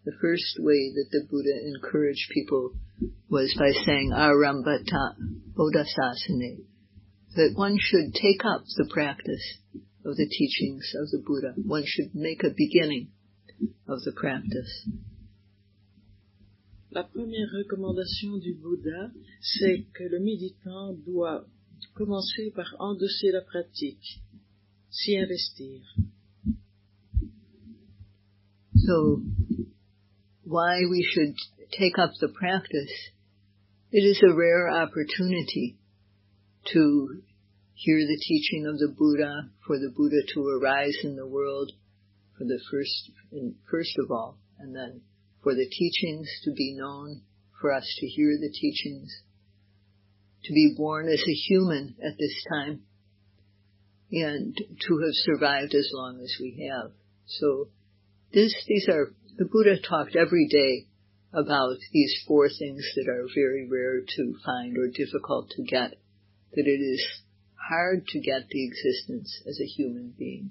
the first way that the Buddha encouraged people was by saying Arambata Bodhisasane, that one should take up the practice of the teachings of the Buddha. One should make a beginning of the practice. La première recommandation du Bouddha, c'est que le méditant doit commencer par endosser la pratique, s'y investir. So, why we should take up the practice? It is a rare opportunity to hear the teaching of the Buddha, for the Buddha to arise in the world, for the first of all, and then for the teachings to be known, for us to hear the teachings, to be born as a human at this time, and to have survived as long as we have. So the Buddha talked every day about these four things that are very rare to find or difficult to get, that it is hard to get the existence as a human being.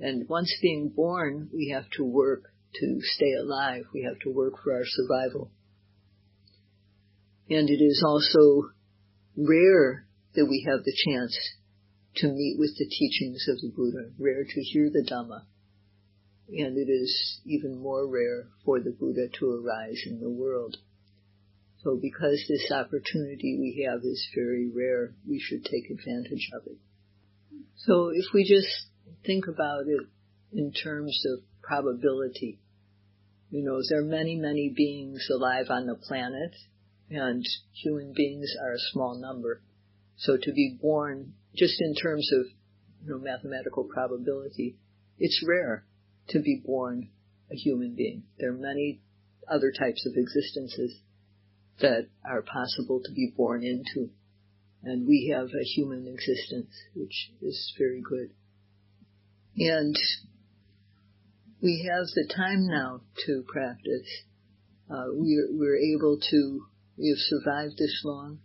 And once being born, we have to work to stay alive. We have to work for our survival. And it is also rare that we have the chance to meet with the teachings of the Buddha, rare to hear the Dhamma. And it is even more rare for the Buddha to arise in the world. So because this opportunity we have is very rare, we should take advantage of it. So if we just think about it in terms of probability, there are many, many beings alive on the planet, and human beings are a small number. So to be born, just in terms of mathematical probability, it's rare to be born a human being. There are many other types of existences that are possible to be born into. And we have a human existence, which is very good. And we have the time now to practice. We have survived this long.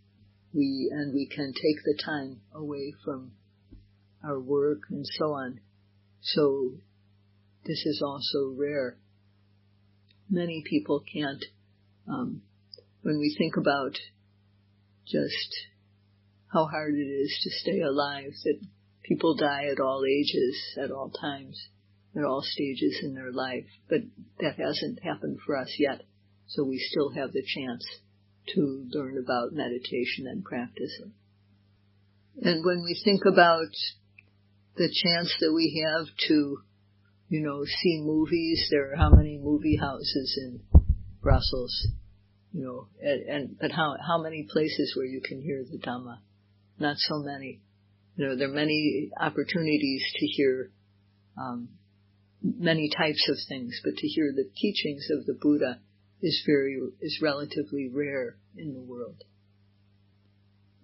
We can take the time away from our work and so on. So this is also rare. Many people can't, when we think about just how hard it is to stay alive, that people die at all ages, at all times, at all stages in their life, but that hasn't happened for us yet, so we still have the chance to learn about meditation and practice it. And when we think about the chance that we have to see movies, there are how many movie houses in Brussels, but how many places where you can hear the Dhamma? Not so many. There are many opportunities to hear many types of things, but to hear the teachings of the Buddha is relatively rare in the world.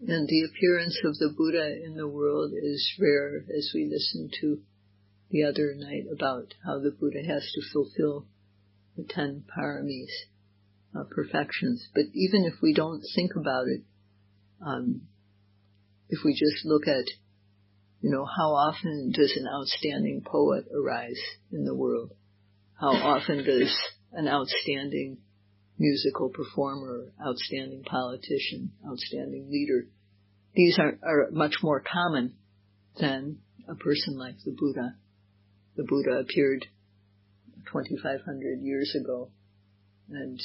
And the appearance of the Buddha in the world is rare, as we listened to the other night about how the Buddha has to fulfill the 10 paramis, perfections. But even if we don't think about it, if we just look at, how often does an outstanding poet arise in the world? How often does an outstanding musical performer, outstanding politician, outstanding leader? These are much more common than a person like the Buddha. The Buddha appeared 2,500 years ago, and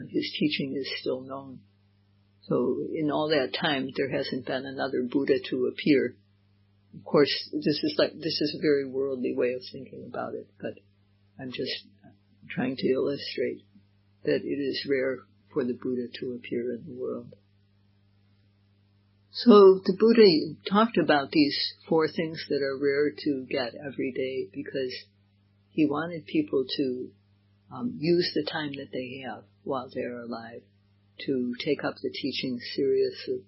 his teaching is still known. So in all that time, there hasn't been another Buddha to appear. Of course, this is a very worldly way of thinking about it, but I'm just trying to illustrate that it is rare for the Buddha to appear in the world. So the Buddha talked about these 4 things that are rare to get every day because he wanted people to use the time that they have while they're alive to take up the teaching seriously.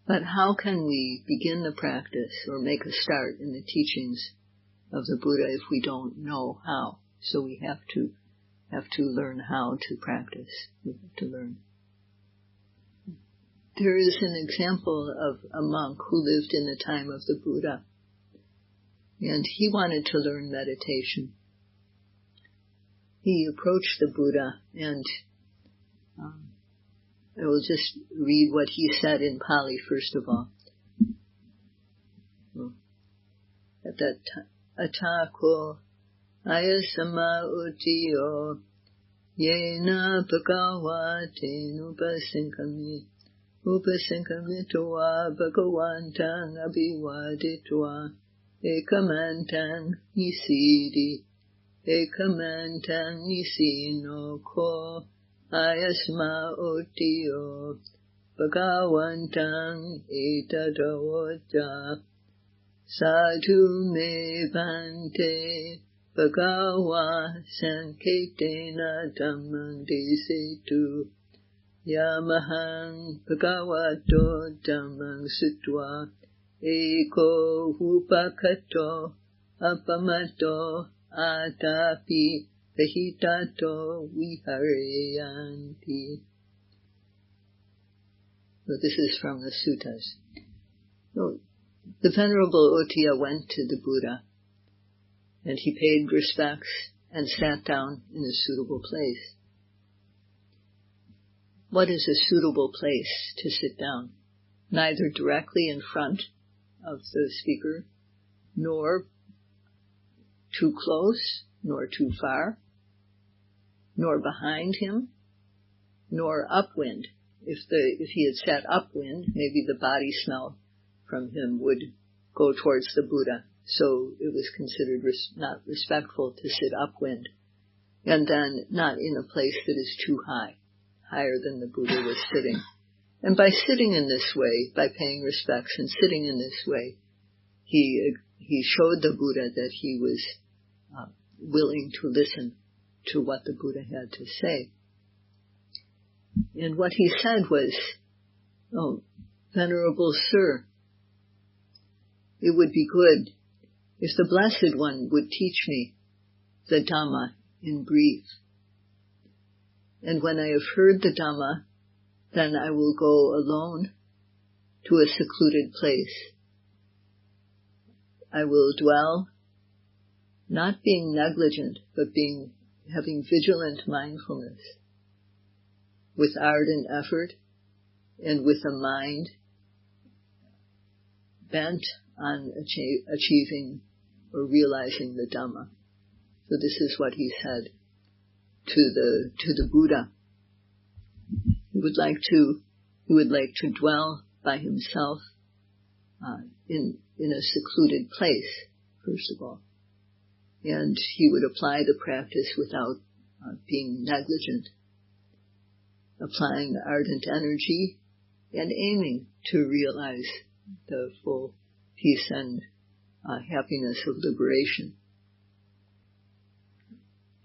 But how can we begin the practice or make a start in the teachings of the Buddha if we don't know how? So we have to learn how to practice. We have to learn. There is an example of a monk who lived in the time of the Buddha, and he wanted to learn meditation. he approached the Buddha, and I will just read what he said in Pali first of all. At that time, Atako ayasama utiyo yena bhagavate upasankamitowa bhagavantang abhivaditva ekamantang nisino ko ayasma utiyo bhagavantang etadavoja sadhu me bhante bhagava sanketena dhammang desetu yamahang bhagavato dhammang sutva eko upakato apamato atapi vahitato vihareyanti. So this is from the suttas. So the Venerable Ottiya went to the Buddha, and he paid respects and sat down in a suitable place. What is a suitable place to sit down? Neither directly in front of the speaker, nor too close, nor too far, nor behind him, nor upwind. If he had sat upwind, maybe the body smell from him would go towards the Buddha. So it was considered not respectful to sit upwind. And then not in a place that is too high, higher than the Buddha was sitting. And by sitting in this way, by paying respects and sitting in this way, he showed the Buddha that he was willing to listen to what the Buddha had to say. And what he said was, "Oh, Venerable Sir, it would be good if the Blessed One would teach me the Dhamma in brief. And when I have heard the Dhamma, then I will go alone to a secluded place. I will dwell, not being negligent, but having vigilant mindfulness, with ardent effort and with a mind bent on achieving or realizing the Dhamma." So this is what he said to the Buddha. He would like to dwell by himself in a secluded place, first of all, and he would apply the practice without being negligent, applying ardent energy and aiming to realize the full peace and happiness of liberation.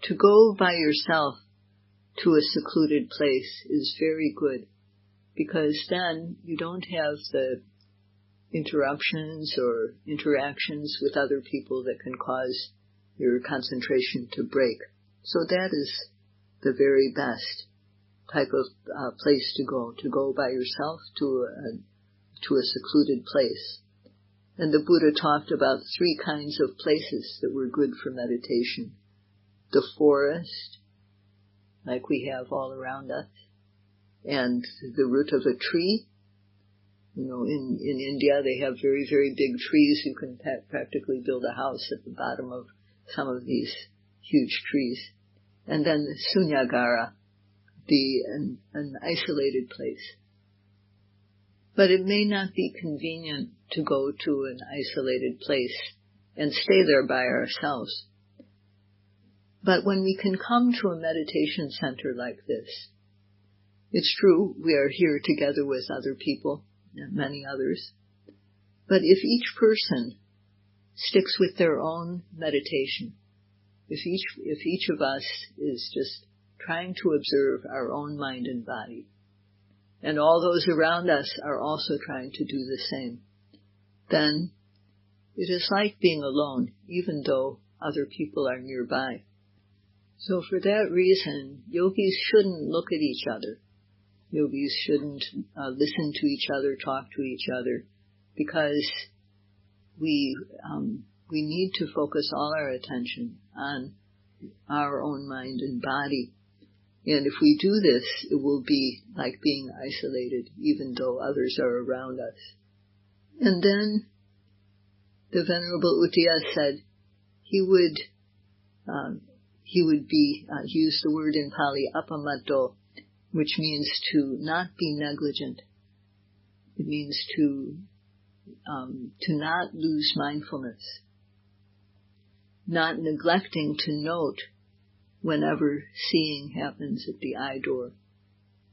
To go by yourself to a secluded place is very good, because then you don't have the interruptions or interactions with other people that can cause your concentration to break. So that is the very best type of place to go by yourself to a secluded place. And the Buddha talked about 3 kinds of places that were good for meditation. The forest, like we have all around us, and the root of a tree. You know, in India they have very, very big trees. You can practically build a house at the bottom of some of these huge trees. And then the Sunyagara, an isolated place. But it may not be convenient to go to an isolated place and stay there by ourselves. But when we can come to a meditation center like this, it's true, we are here together with other people and many others, but if each person sticks with their own meditation, if each of us is just trying to observe our own mind and body, and all those around us are also trying to do the same, then it is like being alone, even though other people are nearby. So for that reason, yogis shouldn't look at each other. Yogis shouldn't listen to each other, talk to each other, because we need to focus all our attention on our own mind and body. And if we do this, it will be like being isolated, even though others are around us. And then the Venerable Uttiya said he would use the word in Pali, apamato, which means to not be negligent. It means to not lose mindfulness, not neglecting to note whenever seeing happens at the eye door,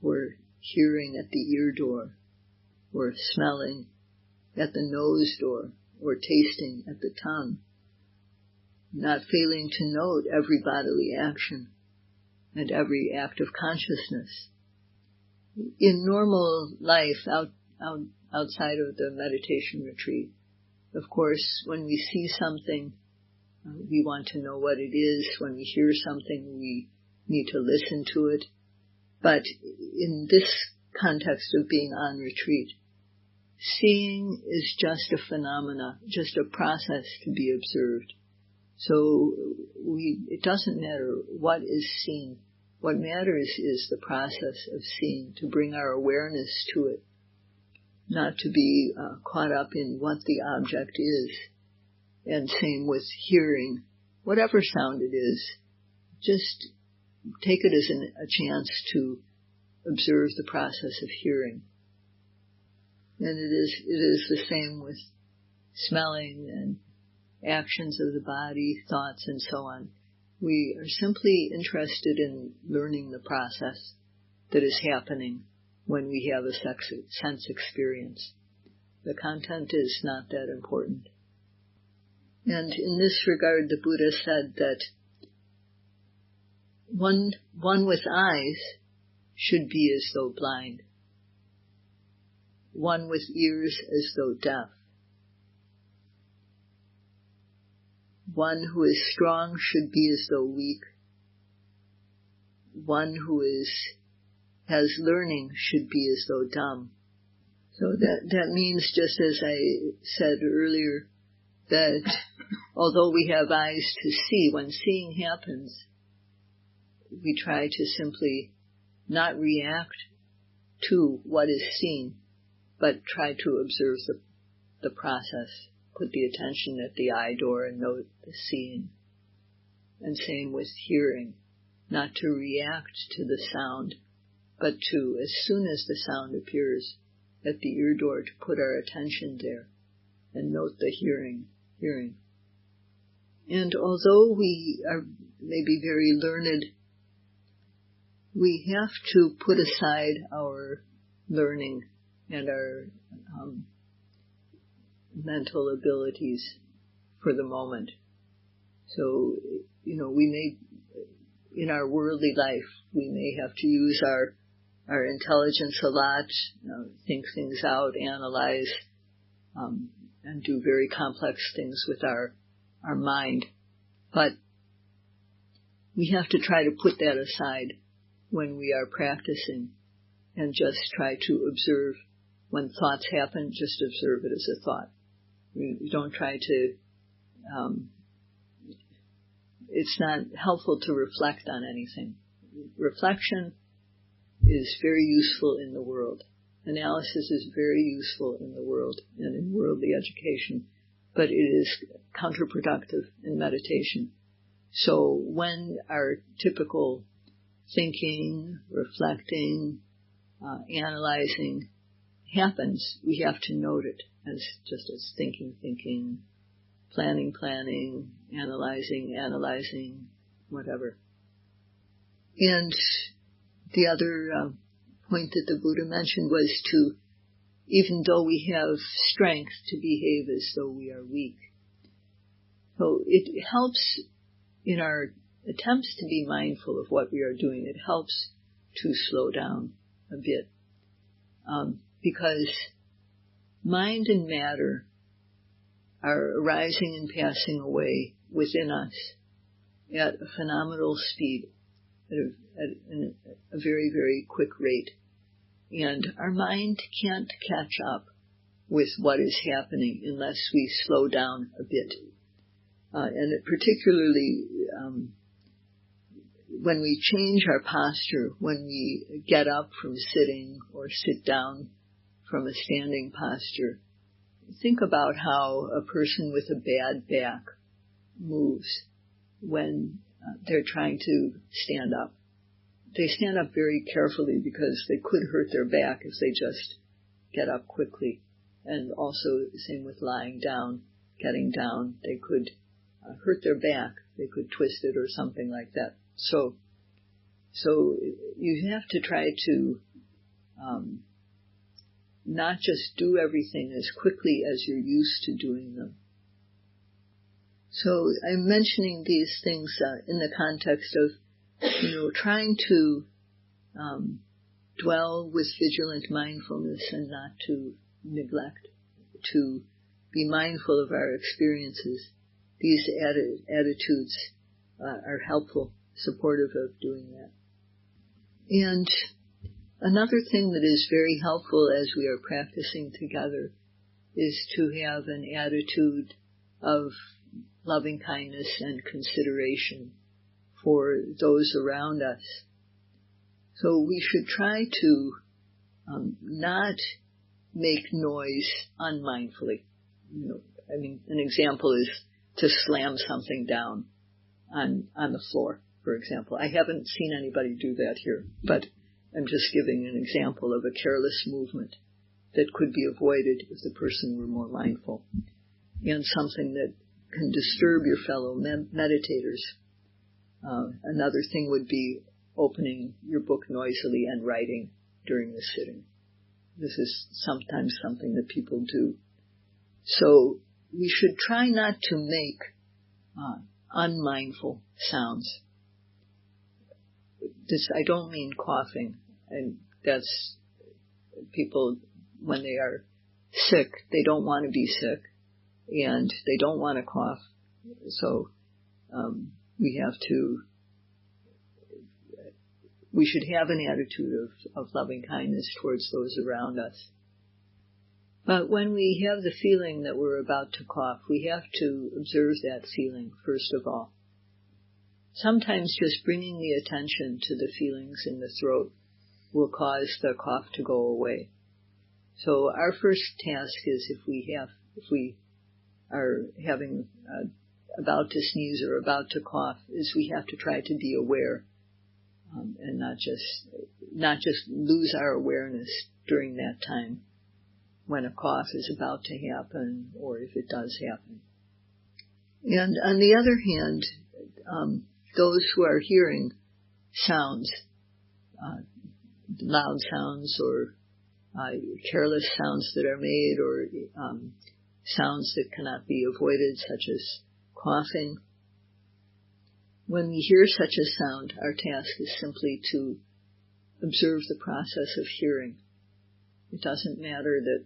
or hearing at the ear door, or smelling at the nose door, or tasting at the tongue, not failing to note every bodily action and every act of consciousness. In normal life, outside of the meditation retreat, of course, when we see something, we want to know what it is. When we hear something, we need to listen to it. But in this context of being on retreat, seeing is just a phenomena, just a process to be observed. So it doesn't matter what is seen. What matters is the process of seeing, to bring our awareness to it, not to be caught up in what the object is. And same with hearing, whatever sound it is, just take it as a chance to observe the process of hearing. And it is the same with smelling and actions of the body, thoughts, and so on. We are simply interested in learning the process that is happening when we have a sense experience. The content is not that important. And in this regard, the Buddha said that one with eyes should be as though blind, one with ears as though deaf, one who is strong should be as though weak, one who has learning should be as though dumb. So that means, just as I said earlier, that although we have eyes to see, when seeing happens, we try to simply not react to what is seen, but try to observe the process. Put the attention at the eye door and note the seeing. And same with hearing, not to react to the sound, but to, as soon as the sound appears at the ear door, to put our attention there and note the hearing. And although we are maybe very learned, we have to put aside our learning and our mental abilities for the moment. So, we may, in our worldly life, we may have to use our intelligence a lot, think things out, analyze, and do very complex things with our mind. But we have to try to put that aside when we are practicing and just try to observe. When thoughts happen, just observe it as a thought. We don't try to, it's not helpful to reflect on anything. Reflection is very useful in the world. Analysis is very useful in the world and in worldly education, but it is counterproductive in meditation. So when our typical thinking, reflecting, analyzing happens, we have to note it as thinking, planning, analyzing, whatever. And the other point that the Buddha mentioned was to, even though we have strength, to behave as though we are weak. So it helps in our attempts to be mindful of what we are doing. It helps to slow down a bit, because mind and matter are arising and passing away within us at a phenomenal speed, at a very, very quick rate. And our mind can't catch up with what is happening unless we slow down a bit. And it particularly when we change our posture, when we get up from sitting or sit down from a standing posture, think about how a person with a bad back moves when they're trying to stand up. They stand up very carefully because they could hurt their back if they just get up quickly. And also, same with lying down, getting down, they could hurt their back. They could twist it or something like that. So you have to try to not just do everything as quickly as you're used to doing them. So I'm mentioning these things in the context of, trying to dwell with vigilant mindfulness and not to neglect, to be mindful of our experiences. These attitudes are helpful, supportive of doing that. And another thing that is very helpful as we are practicing together is to have an attitude of loving kindness and consideration for those around us. So we should try to not make noise unmindfully. An example is to slam something down on the floor, for example. I haven't seen anybody do that here, but I'm just giving an example of a careless movement that could be avoided if the person were more mindful, and something that can disturb your fellow meditators. Another thing would be opening your book noisily and writing during the sitting. This is sometimes something that people do. So we should try not to make unmindful sounds. I don't mean coughing, and that's people, when they are sick, they don't want to be sick, and they don't want to cough. So we should have an attitude of loving kindness towards those around us. But when we have the feeling that we're about to cough, we have to observe that feeling first of all. Sometimes just bringing the attention to the feelings in the throat will cause the cough to go away. So our first task is, if we are having about to sneeze or about to cough, is we have to try to be aware and not just lose our awareness during that time when a cough is about to happen, or if it does happen. And on the other hand, those who are hearing sounds, loud sounds or careless sounds that are made, or sounds that cannot be avoided, such as coughing. When we hear such a sound, our task is simply to observe the process of hearing. It doesn't matter that,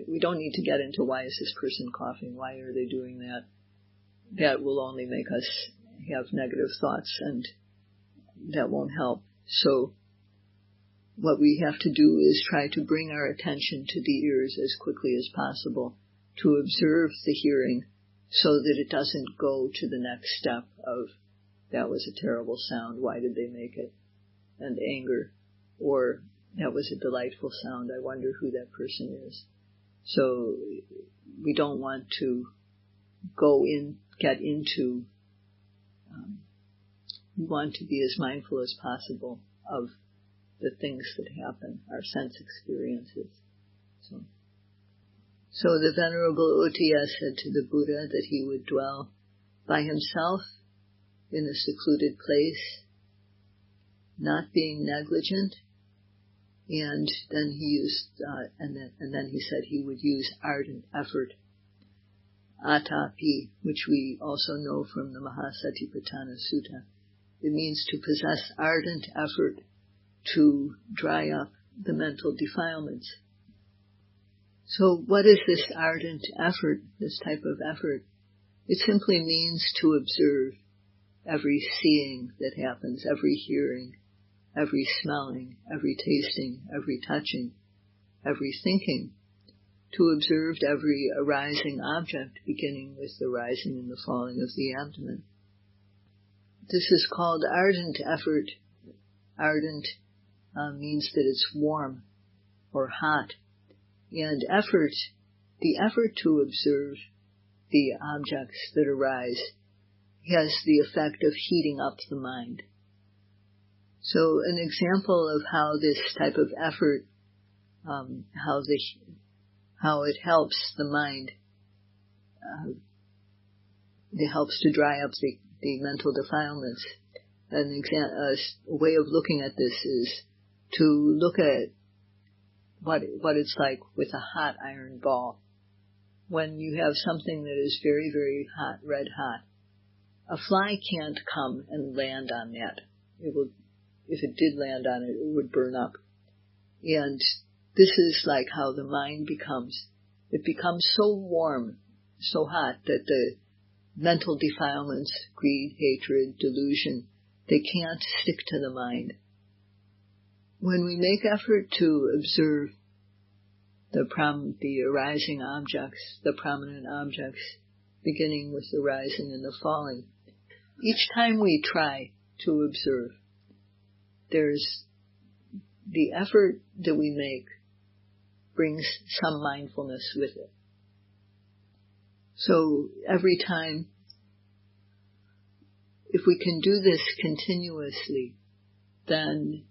we don't need to get into why is this person coughing, why are they doing that. That will only make us have negative thoughts, and that won't help. So what we have to do is try to bring our attention to the ears as quickly as possible, to observe the hearing so that it doesn't go to the next step of, that was a terrible sound, why did they make it, and anger, or that was a delightful sound, I wonder who that person is. So we don't want to get into, we want to be as mindful as possible of the things that happen, our sense experiences. So the Venerable Uttiya said to the Buddha that he would dwell by himself in a secluded place, not being negligent, and then he used, and then he said he would use ardent effort, atapi, which we also know from the Mahasatipatthana Sutta. It means to possess ardent effort to dry up the mental defilements. So what is this ardent effort, this type of effort? It simply means to observe every seeing that happens, every hearing, every smelling, every tasting, every touching, every thinking, to observe every arising object, beginning with the rising and the falling of the abdomen. this is called ardent effort. Ardent means that it's warm or hot. And effort, the effort to observe the objects that arise has the effect of heating up the mind. So an example of how this type of effort, how it helps the mind, it helps to dry up the mental defilements. A way of looking at this is to look at what it's like with a hot iron ball. When you have something that is very, very hot, red hot, a fly can't come and land on that. If it did land on it, it would burn up. And this is like how the mind becomes. It becomes so warm, so hot, that the mental defilements, greed, hatred, delusion, they can't stick to the mind. When we make effort to observe the arising objects, the prominent objects, beginning with the rising and the falling, each time we try to observe, there's the effort that we make brings some mindfulness with it. So every time, if we can do this continuously, then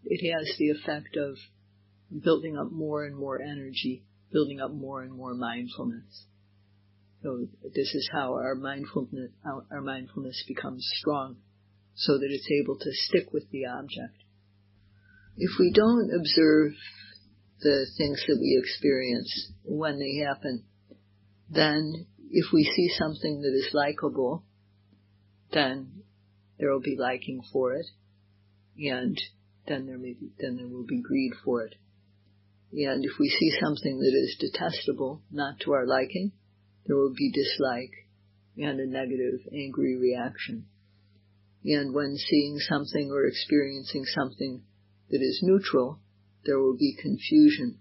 it has the effect of building up more and more energy, building up more and more mindfulness. So this is how our mindfulness becomes strong, so that it's able to stick with the object. If we don't observe the things that we experience when they happen, then if we see something that is likable, then there will be liking for it, and then there will be greed for it. And if we see something that is detestable, not to our liking, there will be dislike and a negative, angry reaction. And when seeing something or experiencing something that is neutral, there will be confusion.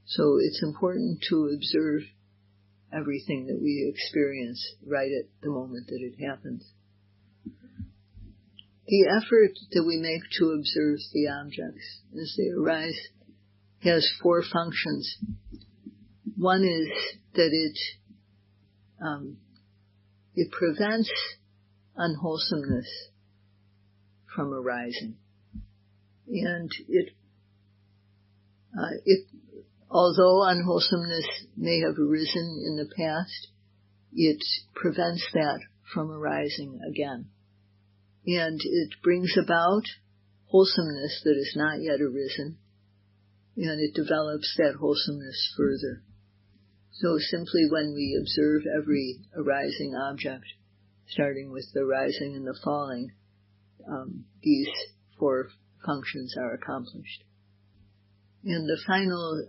So it's important to observe everything that we experience right at the moment that it happens. The effort that we make to observe the objects as they arise has 4 functions. One is that it prevents unwholesomeness from arising. And although unwholesomeness may have arisen in the past, it prevents that from arising again. And it brings about wholesomeness that has not yet arisen, and it develops that wholesomeness further. So simply when we observe every arising object, starting with the rising and the falling, these 4 functions are accomplished. And the final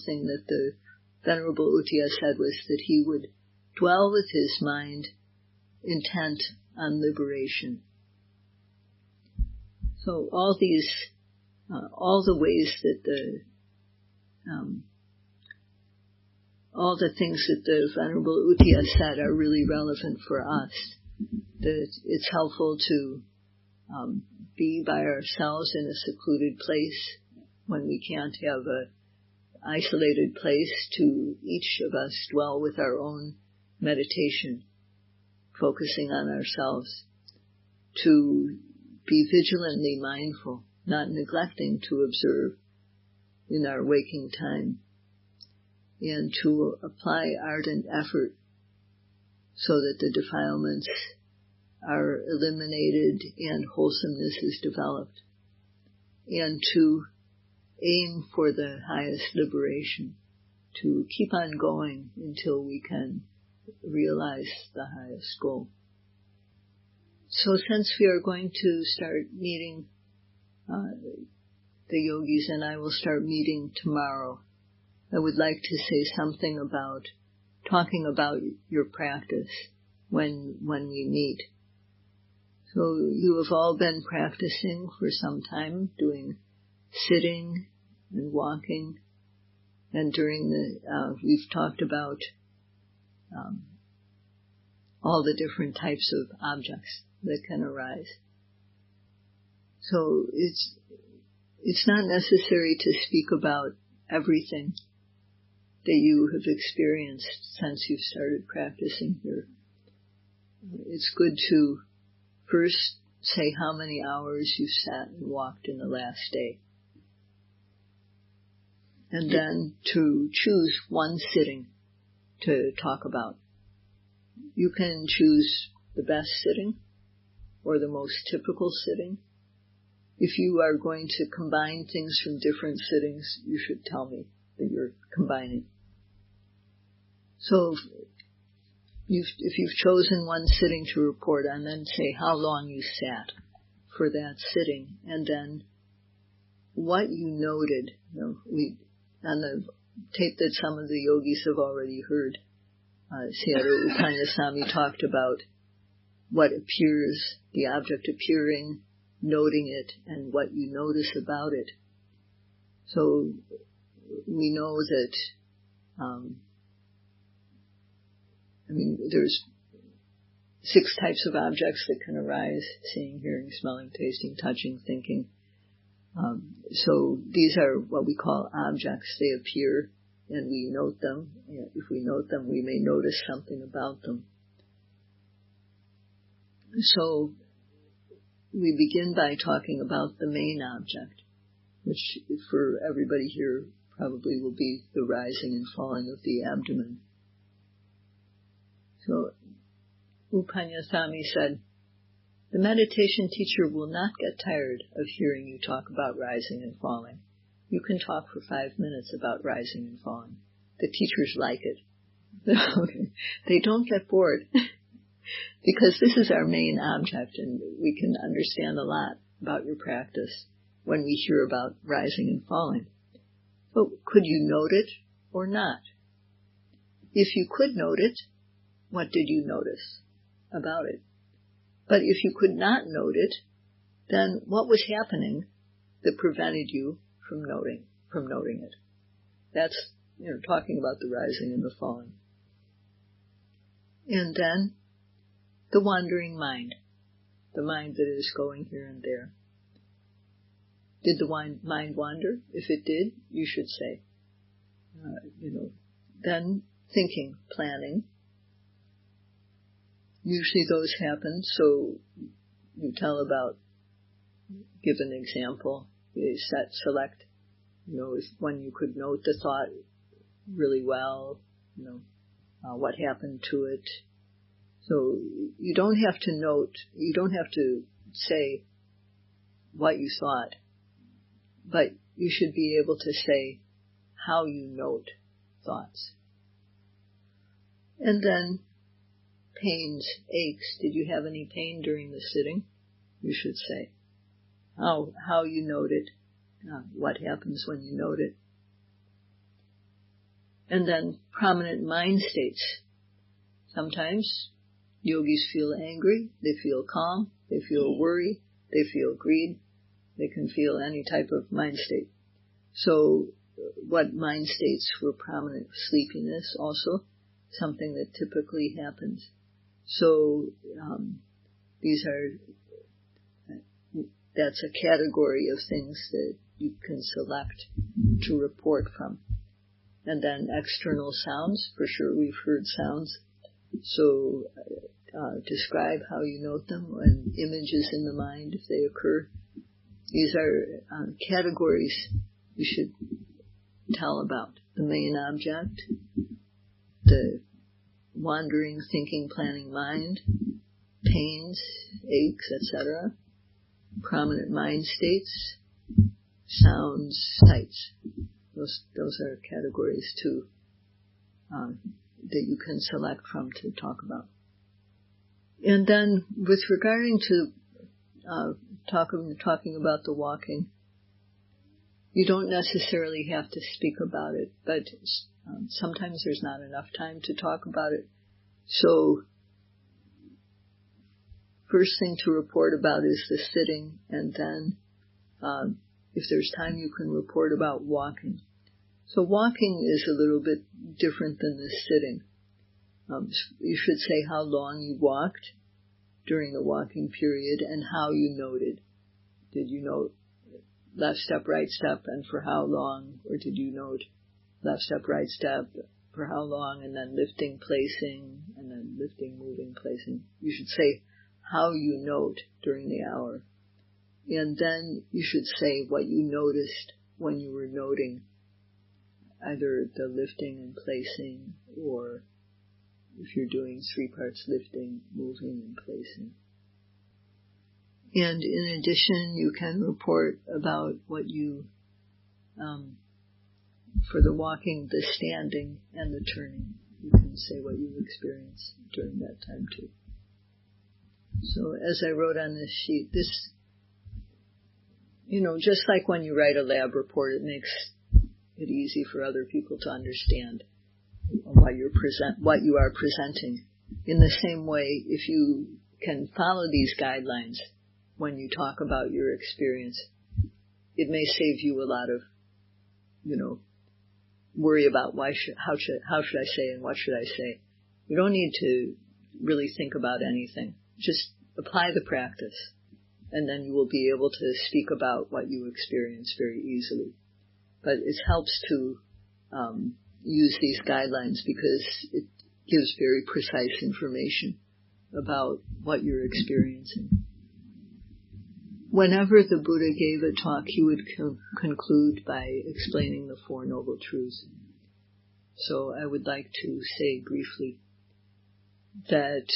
thing that the Venerable Uttiya said was that he would dwell with his mind intent on liberation. So all the ways that all the things that the Venerable Uttiya said are really relevant for us. That it's helpful to be by ourselves in a secluded place when we can't have an isolated place, to each of us dwell with our own meditation, focusing on ourselves, to be vigilantly mindful, not neglecting to observe in our waking time, and to apply ardent effort so that the defilements are eliminated and wholesomeness is developed, and to aim for the highest liberation, to keep on going until we can realize the highest goal. So since we are going to start meeting, the yogis and I will start meeting tomorrow, I would like to say something about talking about your practice when we meet. So you have all been practicing for some time, doing sitting and walking, and during we've talked about all the different types of objects that can arise. So it's not necessary to speak about everything that you have experienced since you've started practicing here. It's good to first say how many hours you sat and walked in the last day. And then to choose one sitting to talk about. You can choose the best sitting or the most typical sitting. If you are going to combine things from different sittings, you should tell me that you're combining. So if you've chosen one sitting to report on, then say how long you sat for that sitting, and then what you noted. On the tape that some of the yogis have already heard, Sayadaw U Panyasami talked about what appears, the object appearing, noting it, and what you notice about it. So we know that, there's 6 types of objects that can arise: seeing, hearing, smelling, tasting, touching, thinking. So these are what we call objects. They appear and we note them. If we note them, we may notice something about them. So we begin by talking about the main object, which for everybody here probably will be the rising and falling of the abdomen. So U Panyasami said, "The meditation teacher will not get tired of hearing you talk about rising and falling. You can talk for 5 minutes about rising and falling. The teachers like it." They don't get bored because this is our main object, and we can understand a lot about your practice when we hear about rising and falling. But could you note it or not? If you could note it, what did you notice about it? But if you could not note it, then what was happening that prevented you from noting it? That's, talking about the rising and the falling. And then the wandering mind, the mind that is going here and there. Did the mind wander? If it did, you should say. Then thinking, planning. Usually those happen, so you tell about, give an example, select, if when you could note the thought really well, what happened to it. So you don't have to say what you thought, but you should be able to say how you note thoughts. And then pains, aches. Did you have any pain during the sitting? You should say how you note it, what happens when you note it. And then prominent mind states. Sometimes yogis feel angry, they feel calm, they feel worry, they feel greed, they can feel any type of mind state. So what mind states were prominent? Sleepiness also, something that typically happens. So that's a category of things that you can select to report from. And then external sounds, for sure we've heard sounds. So describe how you note them, and images in the mind if they occur. These are categories you should tell about. The main object, the wandering, thinking, planning mind, pains, aches, etc., prominent mind states, sounds, sights. Those are categories too that you can select from to talk about. And then with regarding to talking about the walking, you don't necessarily have to speak about it, but sometimes there's not enough time to talk about it. So first thing to report about is the sitting, and then if there's time you can report about walking. So walking is a little bit different than the sitting. You should say how long you walked during the walking period and how you noted. Did you note left step, right step, and for how long? Or did you note left step, right step, for how long, and then lifting, placing, and then lifting, moving, placing? You should say how you note during the hour. And then you should say what you noticed when you were noting, either the lifting and placing, or if you're doing 3 parts lifting, moving, and placing. And in addition, you can report about what you, for the walking, the standing, and the turning. You can say what you experienced during that time too. So as I wrote on this sheet, this, just like when you write a lab report, it makes it easy for other people to understand what you are presenting. In the same way, if you can follow these guidelines when you talk about your experience, it may save you a lot of, worry about how should I say and what should I say. You don't need to really think about anything. Just apply the practice, and then you will be able to speak about what you experience very easily. But it helps to use these guidelines because it gives very precise information about what you're experiencing. Whenever the Buddha gave a talk, he would conclude by explaining the Four Noble Truths. So I would like to say briefly that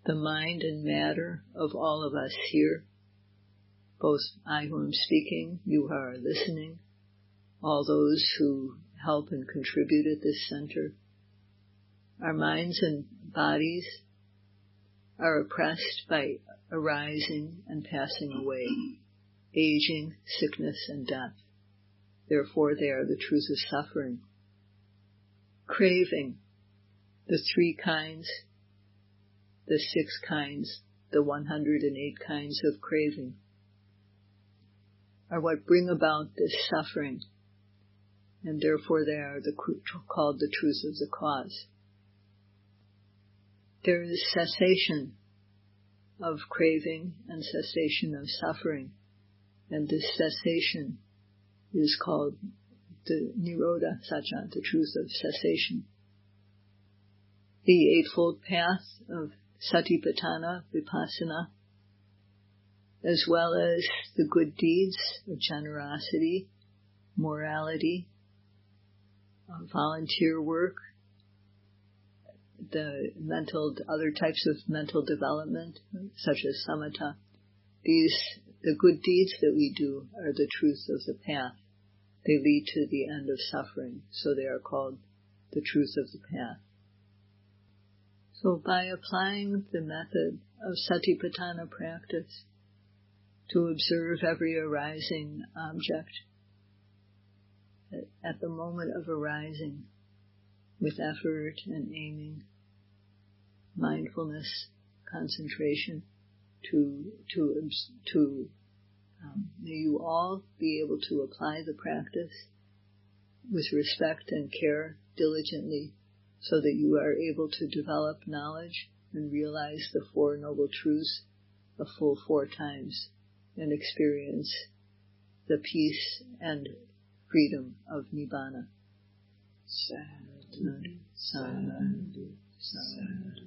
the mind and matter of all of us here, both I who am speaking, you who are listening, all those who help and contribute at this center, our minds and bodies are oppressed by arising and passing away, aging, sickness, and death. Therefore, they are the truth of suffering. Craving, the 3 kinds, the 6 kinds, the 108 kinds of craving, are what bring about this suffering, and therefore they are called the truth of the cause. There is cessation of craving and cessation of suffering, and this cessation is called the Nirodha Satya, the truth of cessation. The Eightfold Path of Satipatthana Vipassana, as well as the good deeds of generosity, morality, volunteer work, the other types of mental development, such as samatha. The good deeds that we do are the truth of the path. They lead to the end of suffering, so they are called the truth of the path. So by applying the method of Satipatthana practice to observe every arising object at the moment of arising, with effort and aiming, mindfulness, concentration, may you all be able to apply the practice with respect and care diligently, so that you are able to develop knowledge and realize the Four Noble Truths a full 4 times and experience the peace and freedom of Nibbana. Sadhu, sadhu, sadhu.